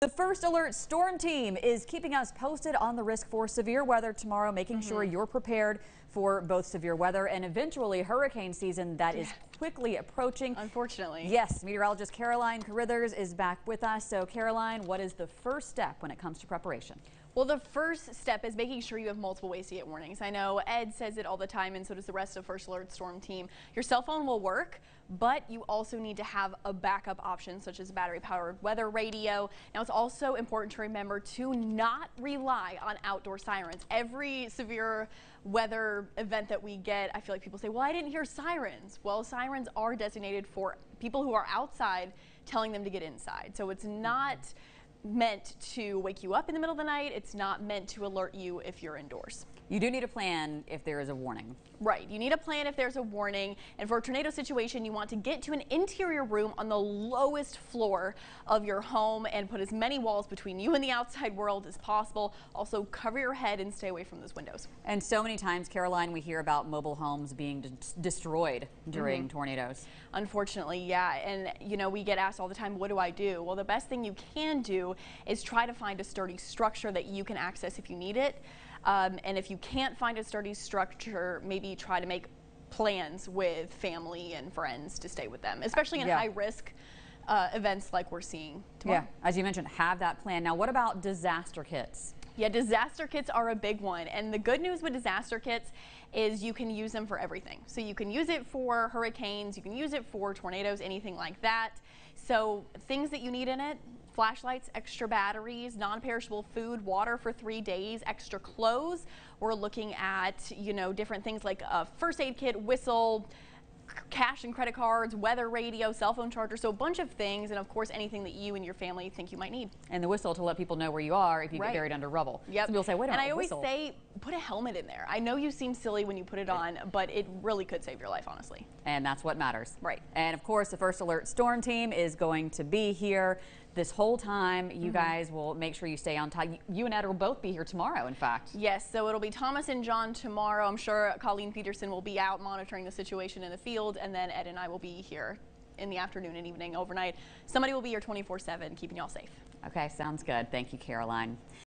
The First Alert Storm Team is keeping us posted on the risk for severe weather tomorrow, making sure you're prepared for both severe weather and eventually hurricane season that is quickly approaching. Unfortunately. Yes, meteorologist Caroline Carithers is back with us. So Caroline, what is the first step when it comes to preparation? Well, the first step is making sure you have multiple ways to get warnings. I know Ed says it all the time, and so does the rest of First Alert Storm Team. Your cell phone will work, but you also need to have a backup option, such as a battery-powered weather radio. Now, it's also important to remember to not rely on outdoor sirens. Every severe weather event that we get, I feel like people say, well, I didn't hear sirens. Well, sirens are designated for people who are outside telling them to get inside. So it's not meant to wake you up in the middle of the night. It's not meant to alert you if you're indoors. You do need a plan if there is a warning. Right. You need a plan if there's a warning. And for a tornado situation, you want to get to an interior room on the lowest floor of your home and put as many walls between you and the outside world as possible. Also, cover your head and stay away from those windows. And so many times, Caroline, we hear about mobile homes being destroyed during tornadoes. Unfortunately, yeah. And, you know, we get asked all the time, what do I do? Well, the best thing you can do is try to find a sturdy structure that you can access if you need it. And if you can't find a sturdy structure, maybe try to make plans with family and friends to stay with them, especially in high-risk events like we're seeing tomorrow. Yeah, as you mentioned, have that plan. Now, what about disaster kits? Yeah, disaster kits are a big one. And the good news with disaster kits is you can use them for everything. So you can use it for hurricanes, you can use it for tornadoes, anything like that. So things that you need in it: flashlights, extra batteries, non-perishable food, water for 3 days, extra clothes. We're looking at, you know, different things like a first aid kit, whistle, cash and credit cards, weather radio, cell phone charger, so a bunch of things, and of course anything that you and your family think you might need. And the whistle to let people know where you are if you get buried under rubble. Yep. Some people say, wait a minute, and I always whistle. say, put a helmet in there. I know you seem silly when you put it on, but it really could save your life, honestly. And that's what matters. Right. And of course, the First Alert Storm Team is going to be here this whole time. You guys will make sure you stay on top. You and Ed will both be here tomorrow, in fact. Yes, so it'll be Thomas and John tomorrow. I'm sure Colleen Peterson will be out monitoring the situation in the field, and then Ed and I will be here in the afternoon and evening overnight. Somebody will be here 24/7, keeping y'all safe. Okay, sounds good. Thank you, Caroline.